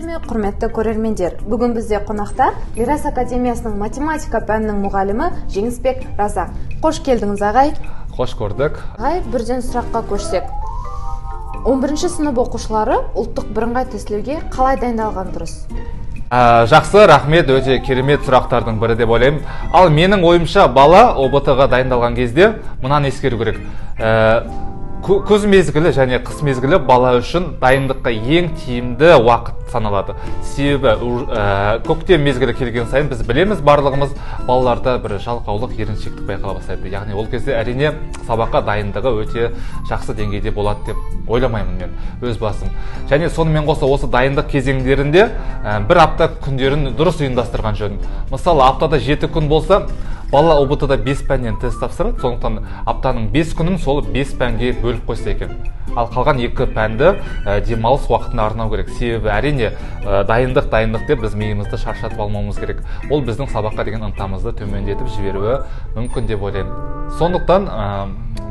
сәлеметсіздер ме, құрметті көрермендер? Бүгін бізде қонақта Мирас академиясының математика пәнінің мұғалімі Жеңісбек Разақ. Қош келдіңіз, ағай. Қош көрдік. Ағай, бірден сұраққа көшсек. 11-ші сынып оқушылары ұлттық бірыңғай тестілеуге қалай дайындалған дұрыс? Жақсы, рахмет, өте керемет сұрақтардың бірі деп ойлаймын. Ал менің ойымша бала ОБТ-ға дайындалған кезде мынаны ескеру керек. Күз мезгілі және қыс мезгілі бала үшін дайындыққа ең тиімді уақыт саналады. Себебі көктем мезгілі келген сайын біз білеміз, барлығымыз балаларда бір жалқаулық, еріншектік байқала бастайды. Яғни ол кезде әрине сабаққа дайындығы өте жақсы деңгейде болады деп ойламаймын мен өз басым. Және сонымен қоса осы дайындық кезеңдерінде бір апта күндерін дұрыс ұйымдастырған жөн. Мысалы, аптада 7 күн болса, бала ОБТ-да 5 пәннен тест тапсырады, сондықтан аптаның 5 күнін сол 5 пәнге бөліп қойса екен. Ал қалған 2 пәнді демалыс уақытына арнау керек. Себебі әрине дайындық деп біз миымызды шаршатып алмауымыз керек. Ол біздің сабаққа деген ынтамызды төмендетіп жіберуі мүмкін деп ойлаймын. Сондықтан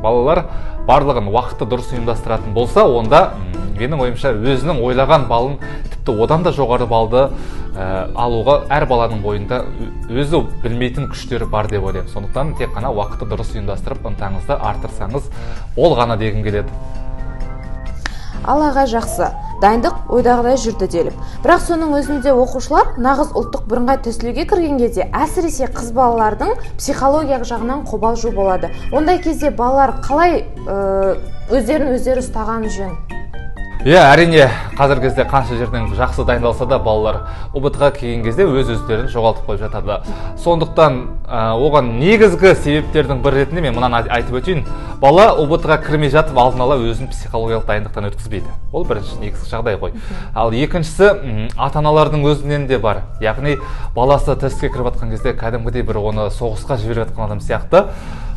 балалар барлығын уақытты дұрыс ұйымдастыратын болса, онда менің ойымша өзінің ойлаған балын, тіпті одан да жоғары балды алуға әр баланың бойында өзі білмейтін күштері бар деп ойлаймын. Сондықтан тек қана уақытты дұрыс ұйымдастырып, ынтаңызды артырсаңыз, ол ғана дегім келеді. Ал ағай, жақсы, дайындық ойдағыдай жүрді деліп. Бірақ соның өзінде оқушылар нағыз ұлттық бірыңғай тестілеуге кірген кезде әсіресе қыз балалардың психологиялық жағынан қобалжу болады. Ондай кезде балалар қалай өздерін өздері ұстаған жөн? Әрине, қазіргі кезде қанша жерден жақсы дайындалса да балалар ОБТ-ға келген кезде өз-өздерін жоғалтып қойып жатады. Сондықтан оған негізгі себептердің бір ретінде мен мынаны айтып өтейін. Бала ОБТ-ға кірмей жатып алдын ала өзін психологиялық дайындықтан өткізбейді. Ол бірінші негізгі жағдай ғой. Ал екіншісі, ата-аналардың өзінен де бар. Яғни баласы тестке кіріп жатқан кезде кәдімгідей бір оны соғысқа жіберіп жатқан адам сияқты,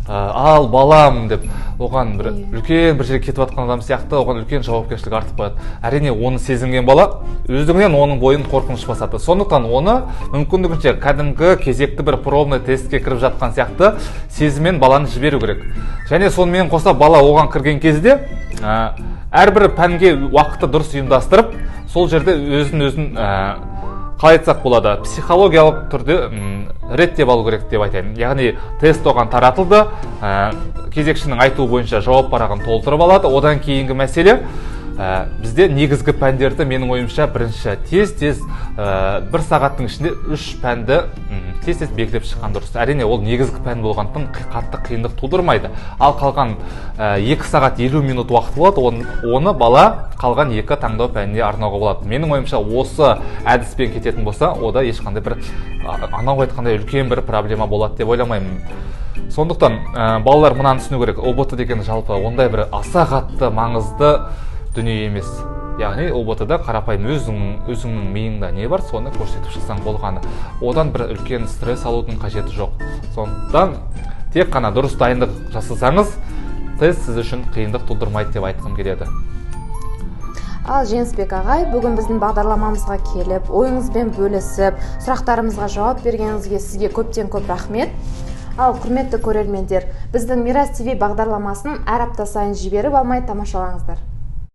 ал балам деп оған бір үлкен бір жерге кетіп жатқан адам сияқты оған үлкен жауапкершілік артып қояды. Әрине оны сезінген бала өздігінен оның бойын қорқыныш басады. Сондықтан оны мүмкіндігінше кәдімгі кезекті бір пробный тестке кіріп жатқан сияқты сезіммен баланы жіберу керек. Және сонымен қоса бала оған кірген кезде әрбір пәнге уақытты дұрыс ұйымдастырып, сол жерде өзін қалай айтсақ болады, психологиялық түрде реттеп алу керек деп айтайын. Яғни тест оған таратылды, кезекшінің айтуы бойынша жауап парағын толтырып алады. Одан кейінгі мәселе бізде негізгі пәндерді менің ойымша бірінші тез-тез 1 сағаттың ішінде 3 пәнді тез-тез белгілеп шыққан дұрыс. Әрине ол негізгі пән болғандықтан қатты қиындық тудырмайды. Ал қалған 2 сағат 50 минут уақыт болады, оны бала қалған 2 таңдау пәніне арнауға болады. Менің ойымша осы әдіспен кететін болса, ода ешқандай бір анау айтқандай үлкен бір проблема болады деп ойламаймын. Сондықтан балалар мынаны түсіну керек. ОБТ деген жалпы ондай бір аса қатты маңызды дүние емес. Яғни ОБТ-да қарапайым өзіңнің миыңда не бар, соны көрсетіп шықсаң болғаны. Одан бір үлкен стресс алудың қажеті жоқ. Сондықтан тек қана дұрыс дайындық жасасаңыз, тест сіз үшін қиындық тудырмайды деп айтқым келеді. Ал Жеңісбек ағай, бүгін біздің бағдарламамызға келіп, ойыңызбен бөлісіп, сұрақтарымызға жауап бергеніңізге сізге көптен көп рахмет. Ал құрметті көрермендер, біздің Мирас ТВ бағдарламасын әр апта сайын жіберіп алмай тамашалаңыздар.